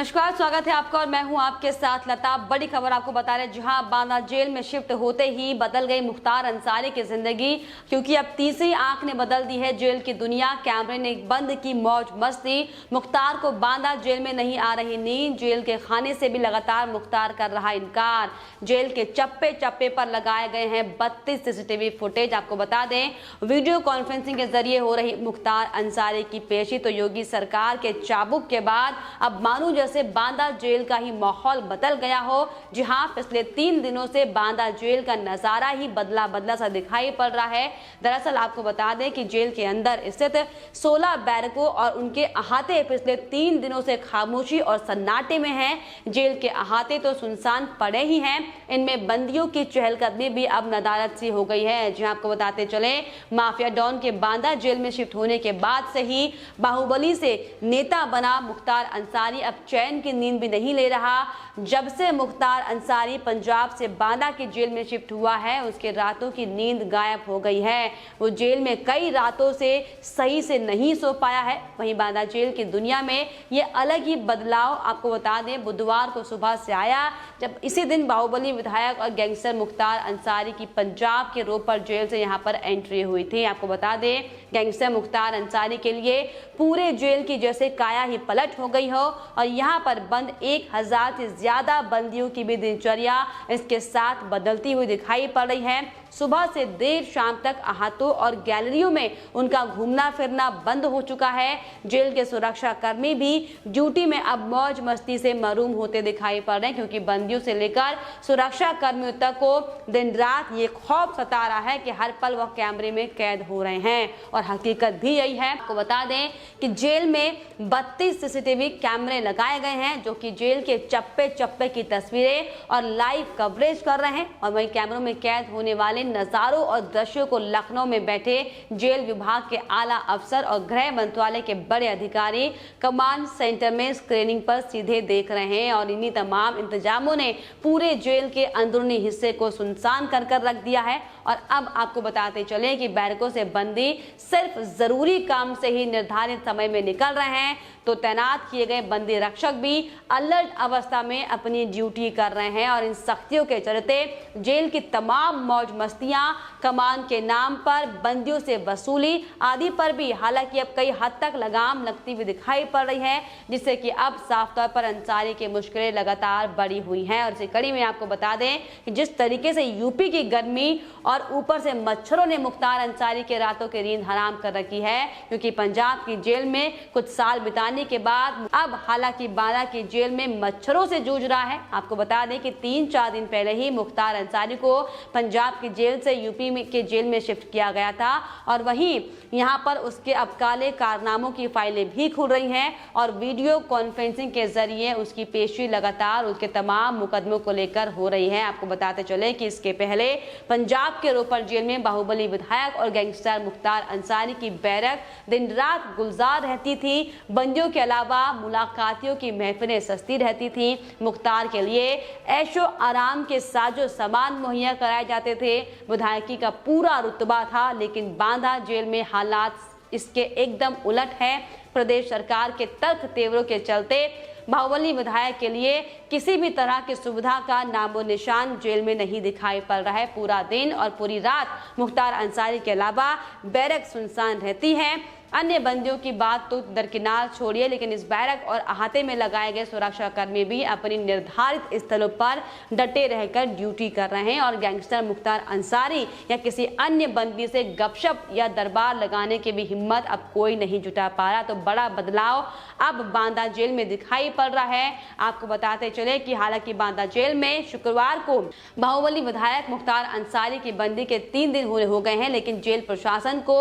नमस्कार, स्वागत है आपका और मैं हूं आपके साथ लता। बड़ी खबर आपको बता रहे, जहां बांदा जेल में शिफ्ट होते ही बदल गई मुख्तार अंसारी की जिंदगी, क्योंकि अब तीसरी आंख ने बदल दी है जेल की दुनिया। कैमरे ने बंद की मौज मस्ती, मुख्तार को बांदा जेल में नहीं आ रही नींद। जेल के खाने से भी लगातार मुख्तार कर रहा इनकार। जेल के चप्पे चप्पे पर लगाए गए हैं 32 सीसीटीवी फुटेज। आपको बता दें, वीडियो कॉन्फ्रेंसिंग के जरिए हो रही मुख्तार अंसारी की पेशी तो योगी सरकार के चाबुक के बाद अब मानो जैसे बांदा जेल का ही माहौल बदल गया हो। जहां पिछले 3 दिनों से बांदा जेल का नजारा ही बदला बदला सा दिखाई पड़ रहा है। दरअसल आपको बता दें कि जेल के अंदर स्थित 16 बैरकों और उनके अहाते पिछले 3 दिनों से खामोशी और सन्नाटे में हैं। जेल के अहाते तो सुनसान पड़े ही हैं, इनमें बंदियों की चहलकदमी भी अब नदारत सी हो गई है। जहां आपको बताते चले, माफिया डॉन के बांदा जेल में शिफ्ट होने के बाद से ही बाहुबली से नेता बना मुख्तार अंसारी अब चैन की नींद भी नहीं ले रहा। जब से मुख्तार अंसारी पंजाब से बांदा की जेल में शिफ्ट हुआ है, उसके रातों की नींद गायब हो गई है। वो जेल में कई रातों से सही से नहीं सो पाया है। वहीं बांदा जेल की दुनिया में ये अलग ही बदलाव आपको बता दें, बुधवार को सुबह से आया, जब इसी दिन बाहुबली विधायक और गैंगस्टर मुख्तार अंसारी की पंजाब के रोपर जेल से यहाँ पर एंट्री हुई थी। आपको बता दें, गैंगस्टर मुख्तार अंसारी के लिए पूरे जेल की जैसे काया ही पलट हो गई हो और यहाँ पर बंद 1000 से ज्यादा बंदियों की भी दिनचर्या इसके साथ बदलती हुई दिखाई पड़ रही है। सुबह से देर शाम तक अहातों और गैलरियों में उनका घूमना फिरना बंद हो चुका है। जेल के सुरक्षा कर्मी भी ड्यूटी में अब मौज मस्ती से मरूम होते दिखाई पड़ रहे हैं, क्योंकि बंदियों से लेकर सुरक्षा कर्मियों तक को दिन रात ये खौफ सता रहा है कि हर पल वह कैमरे में कैद हो रहे हैं। और हकीकत भी यही है। आपको बता दें कि जेल में 32 सीसीटीवी कैमरे लगाए गए हैं, जो कि जेल के चप्पे चप्पे की तस्वीरें और लाइव कवरेज कर रहे हैं। और वहीं कैमरों में कैद होने वाले नजारों और दृश्यों को लखनऊ में बैठे जेल विभाग के आला अफसर और गृह मंत्रालय के बड़े अधिकारी कमांड सेंटर में स्क्रीनिंग पर सीधे देख रहे हैं। और इन्हीं तमाम इंतजामों ने पूरे जेल के अंदरूनी हिस्से को सुनसान कर रख दिया है। और अब आपको बताते चले कि बैरकों से बंदी सिर्फ जरूरी काम से ही निर्धारित समय में निकल रहे हैं, तो तैनात किए गए बंदी रक्षक भी अलर्ट अवस्था में अपनी ड्यूटी कर रहे हैं। और इन सख्तियों के चलते जेल की तमाम मौज मस्तियां, कमान के नाम पर बंदियों से वसूली आदि पर भी हालांकि अब कई हद तक लगाम लगती हुई दिखाई पड़ रही है, जिससे कि अब साफ तौर पर अंसारी की मुश्किलें लगातार बढ़ी हुई हैं। और इसी कड़ी में आपको बता दें कि जिस तरीके से यूपी की गर्मी और ऊपर से मच्छरों ने मुख्तार अंसारी के रातों की नींद हराम कर रखी है, क्योंकि पंजाब की जेल में कुछ साल बिताने के बाद अब हालांकि बांदा की जेल में मच्छरों से जूझ रहा है। आपको बता दें कि 3-4 दिन पहले ही मुख्तार अंसारी को पंजाब की जेल से यूपी में के जेल में शिफ्ट किया गया था। और वहीं यहां पर उसके अब काले कारनामों की फाइलें भी खुल रही हैं और वीडियो कॉन्फ्रेंसिंग के जरिए उसकी पेशी लगातार उसके तमाम मुकदमों को लेकर हो रही है। आपको बताते चले कि इसके पहले पंजाब के रोपर जेल में बाहुबली विधायक और गैंगस्टर मुख्तार अंसारी की बैरक दिन रात गुलजार रहती थी। बंदियों के अलावा मुलाकातियों की महफिलें सस्ती रहती थी। मुख्तार के लिए ऐशो आराम के साजो सामान मुहैया कराए जाते थे। विधायकी का पूरा रुतबा था, लेकिन बांदा जेल में हालात इसके एकदम उलट है। प्रदेश सरकार के तर्क तेवरों के चलते बाहुबली विधायक के लिए किसी भी तरह की सुविधा का नामो निशान जेल में नहीं दिखाई पड़ रहा है। पूरा दिन और पूरी रात मुख्तार अंसारी के अलावा बैरक सुनसान रहती है। अन्य बंदियों की बात तो दरकिनार छोड़िए, लेकिन इस बैरक और अहाते में लगाए गए सुरक्षा कर्मी भी अपनी निर्धारित स्थलों पर डटे रहकर ड्यूटी कर रहे हैं। और गैंगस्टर मुख्तार अंसारी या किसी अन्य बंदी से गपशप या दरबार लगाने की भी हिम्मत अब कोई नहीं जुटा पा रहा। तो बड़ा बदलाव अब बांदा जेल में दिखाई पड़ रहा है। आपको बताते चले कि हालांकि बांदा जेल में शुक्रवार को बाहुबली विधायक मुख्तार अंसारी की बंदी के 3 दिन हो गए हैं, लेकिन जेल प्रशासन को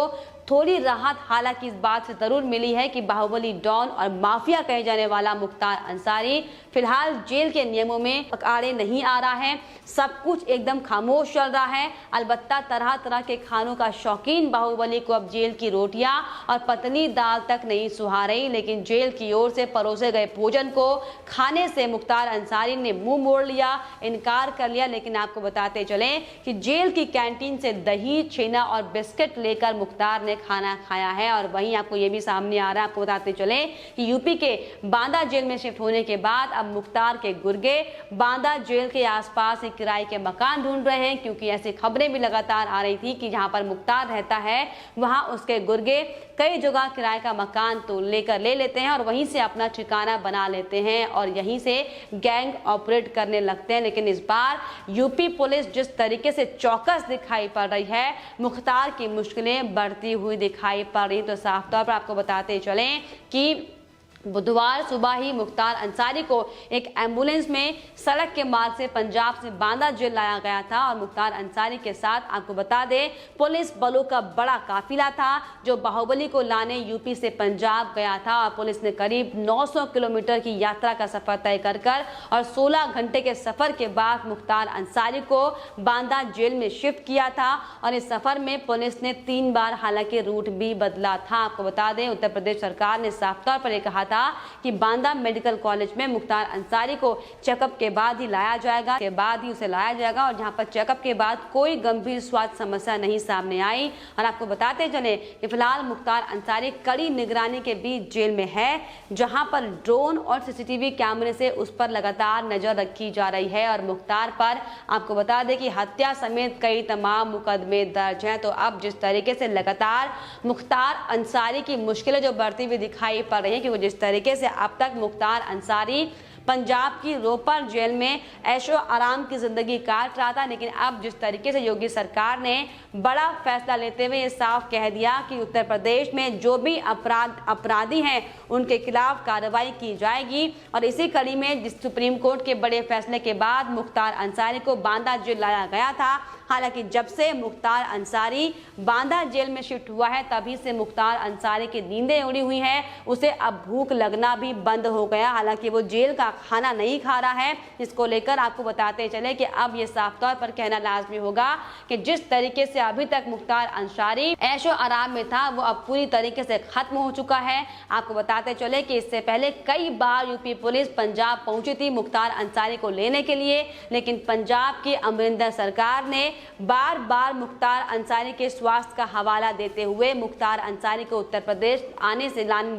थोड़ी राहत हालांकि इस बात से जरूर मिली है कि बाहुबली डॉन और माफिया कहे जाने वाला मुख्तार अंसारी फिलहाल जेल के नियमों में अखाड़े नहीं आ रहा है। सब कुछ एकदम खामोश चल रहा है। अलबत्ता तरह तरह के खानों का शौकीन बाहुबली को अब जेल की रोटियां और पतली दाल तक नहीं सुहा रही, लेकिन जेल की ओर से परोसे गए भोजन को खाने से मुख्तार अंसारी ने मुंह मोड़ लिया, इनकार कर लिया। लेकिन आपको बताते चलें कि जेल की कैंटीन से दही, छेना और बिस्किट लेकर मुख्तार ने खाना खाया है। और वहीं आपको ये भी सामने आ रहा है, आपको बताते चले कि यूपी के बांदा जेल में शिफ्ट होने के बाद अब मुख्तार के गुर्गे बांदा जेल के आसपास एक किराए के मकान ढूंढ रहे हैं, क्योंकि ऐसी खबरें भी लगातार आ रही थी कि जहां पर मुख्तार रहता है वहां उसके गुर्गे कई जगह किराए का मकान तो ले लेते हैं और वहीं से अपना ठिकाना बना लेते हैं और यहीं से गैंग ऑपरेट करने लगते हैं। लेकिन इस बार यूपी पुलिस जिस तरीके से चौकस दिखाई पड़ रही है, मुख्तार की मुश्किलें बढ़ती हुई दिखाई पड़ रही। तो साफ तौर पर आपको बताते चलें कि बुधवार सुबह ही मुख्तार अंसारी को एक एम्बुलेंस में सड़क के मार्ग से पंजाब से बांदा जेल लाया गया था और मुख्तार अंसारी के साथ आपको बता दें पुलिस बलों का बड़ा काफिला था जो बाहुबली को लाने यूपी से पंजाब गया था। और पुलिस ने करीब 900 किलोमीटर की यात्रा का सफर तय कर और 16 घंटे के सफर के बाद मुख्तार अंसारी को बांदा जेल में शिफ्ट किया था। और इस सफर में पुलिस ने 3 बार हालांकि रूट भी बदला था। आपको बता दें उत्तर प्रदेश सरकार ने साफ तौर पर कहा था कि बांदा मेडिकल कॉलेज में मुख्तार अंसारी को चेकअप के बाद ही लाया जाएगा, और जहां पर चेकअप के बाद कोई गंभीर स्वास्थ्य समस्या नहीं सामने आई। और आपको बताते चले कि फिलहाल मुख्तार अंसारी कड़ी निगरानी के बीच जेल में है, जहां पर ड्रोन और सीसीटीवी कैमरे से उस पर लगातार नजर रखी जा रही है। और मुख्तार पर आपको बता दें कि हत्या समेत कई तमाम मुकदमे दर्ज हैं। तो अब जिस तरीके से लगातार मुख्तार अंसारी की मुश्किलें जो बढ़ती हुई दिखाई पड़ रही है, क्योंकि जिस तरीके से अब तक मुख्तार अंसारी पंजाब की रोपर जेल में ऐशो आराम की जिंदगी काट रहा था, लेकिन अब जिस तरीके से योगी सरकार ने बड़ा फैसला लेते हुए ये साफ कह दिया कि उत्तर प्रदेश में जो भी अपराधी हैं उनके खिलाफ कार्रवाई की जाएगी। और इसी कड़ी में जिस सुप्रीम कोर्ट के बड़े फैसले के बाद मुख्तार अंसारी को बांदा जेल लाया गया था। हालांकि जब से मुख्तार अंसारी बांदा जेल में शिफ्ट हुआ है तभी से मुख्तार अंसारी की नींदें उड़ी हुई हैं, उसे अब भूख लगना भी बंद हो गया। हालांकि वो जेल का खाना नहीं खा रहा है, इसको लेकर आपको बताते चले कि अब ये साफ तौर पर कहना लाजमी होगा कि जिस तरीके से अभी तक मुख्तार अंसारी ऐशो आराम में था वो अब पूरी तरीके से खत्म हो चुका है। आपको बताते चले कि इससे पहले कई बार यूपी पुलिस पंजाब पहुंची थी मुख्तार अंसारी को लेने के लिए, लेकिन पंजाब की अमरिंदर सरकार ने बार बार मुख्तार अंसारी के स्वास्थ्य का हवाला देते हुए मुख्तार अंसारी को उत्तर प्रदेश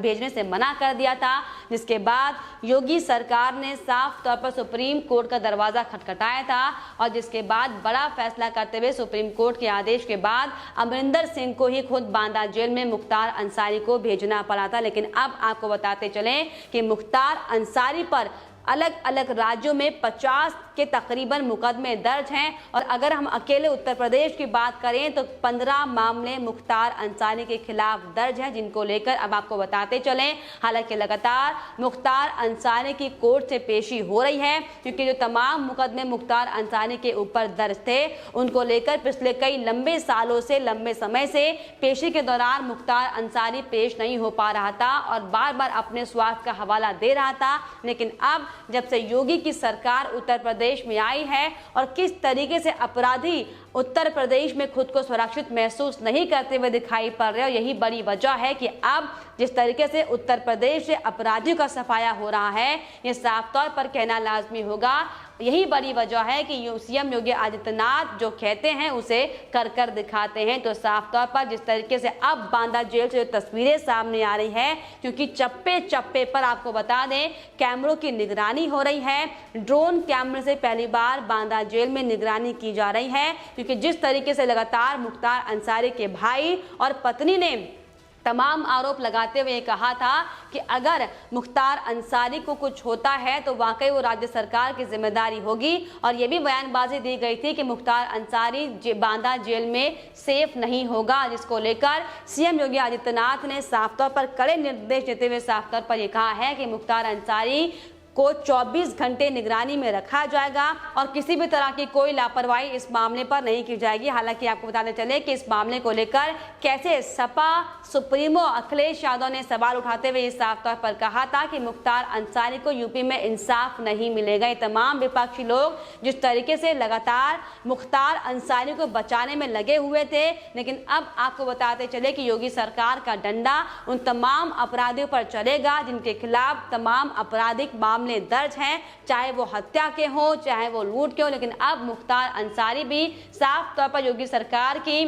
भेजने से मना कर दिया था, जिसके बाद योगी सरकार ने साफ तौर पर सुप्रीम कोर्ट का दरवाजा खटखटाया था। और जिसके बाद बड़ा फैसला करते हुए सुप्रीम कोर्ट के आदेश के बाद अमरिंदर सिंह को ही खुद बांदा जेल में मुख्तार अंसारी को भेजना पड़ा था। लेकिन अब आपको बताते चलें कि मुख्तार अंसारी पर अलग अलग राज्यों में 50 के तकरीबन मुकदमे दर्ज हैं। और अगर हम अकेले उत्तर प्रदेश की बात करें तो 15 मामले मुख्तार अंसारी के खिलाफ दर्ज हैं, जिनको लेकर अब आपको बताते चलें। हालांकि लगातार मुख्तार अंसारी की कोर्ट से पेशी हो रही है, क्योंकि जो तमाम मुकदमे मुख्तार अंसारी के ऊपर दर्ज थे उनको लेकर पिछले कई लंबे समय से पेशी के दौरान मुख्तार अंसारी पेश नहीं हो पा रहा था और बार बार अपने स्वास्थ्य का हवाला दे रहा था। लेकिन अब जब से योगी की सरकार उत्तर प्रदेश में आई है और किस तरीके से अपराधी उत्तर प्रदेश में खुद को सुरक्षित महसूस नहीं करते हुए दिखाई पड़ रहे हैं, यही बड़ी वजह है कि अब जिस तरीके से उत्तर प्रदेश से अपराधियों का सफाया हो रहा है, ये साफ तौर पर कहना लाजमी होगा, यही बड़ी वजह है कि सीएम योगी आदित्यनाथ जो कहते हैं उसे कर दिखाते हैं। तो साफ तौर पर जिस तरीके से अब बांदा जेल से जो तस्वीरें सामने आ रही है, क्योंकि चप्पे चप्पे पर आपको बता दें कैमरों की निगरानी हो रही है, ड्रोन कैमरे से पहली बार बांदा जेल में निगरानी की जा रही है, क्योंकि जिस तरीके से लगातार मुख्तार अंसारी के भाई और पत्नी ने तमाम आरोप लगाते हुए कहा था कि अगर मुख्तार अंसारी को कुछ होता है तो वाकई वो राज्य सरकार की जिम्मेदारी होगी। और ये भी बयानबाजी दी गई थी कि मुख्तार अंसारी बांदा जेल में सेफ नहीं होगा, जिसको लेकर सीएम योगी आदित्यनाथ ने साफ तौर पर कड़े निर्देश देते हुए साफ तौर पर यह कहा है कि मुख्तार अंसारी को 24 घंटे निगरानी में रखा जाएगा और किसी भी तरह की कोई लापरवाही इस मामले पर नहीं की जाएगी। हालांकि आपको बताते चले कि इस मामले को लेकर कैसे सपा सुप्रीमो अखिलेश यादव ने सवाल उठाते हुए इस साफ तौर पर कहा था कि मुख्तार अंसारी को यूपी में इंसाफ नहीं मिलेगा। ये तमाम विपक्षी लोग जिस तरीके से लगातार मुख्तार अंसारी को बचाने में लगे हुए थे, लेकिन अब आपको बताते चले कि योगी सरकार का डंडा उन तमाम अपराधियों पर चलेगा जिनके खिलाफ तमाम आपराधिक मामले दर्ज हैं, चाहे वो हत्या के हो चाहे वो लूट के हो। लेकिन अब मुख्तार अंसारी भी साफ तौर पर योगी सरकार की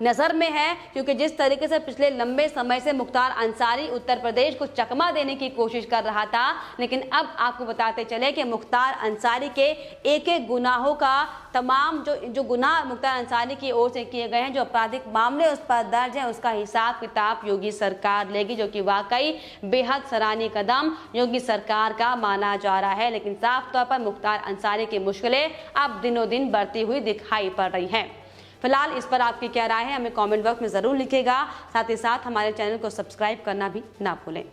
नजर में है, क्योंकि जिस तरीके से पिछले लंबे समय से मुख्तार अंसारी उत्तर प्रदेश को चकमा देने की कोशिश कर रहा था, लेकिन अब आपको बताते चले कि मुख्तार अंसारी के एक एक गुनाहों का तमाम जो गुनाह मुख्तार अंसारी की ओर से किए गए हैं, जो आपराधिक मामले उस पर दर्ज हैं, उसका हिसाब किताब योगी सरकार लेगी, जो कि वाकई बेहद सराहनीय कदम योगी सरकार का माना जा रहा है। लेकिन साफ तौर पर मुख्तार अंसारी की मुश्किलें अब दिनों दिन बढ़ती हुई दिखाई पड़ रही हैं। फिलहाल इस पर आपकी क्या राय है, हमें कमेंट बॉक्स में ज़रूर लिखिएगा। साथ ही साथ हमारे चैनल को सब्सक्राइब करना भी ना भूलें।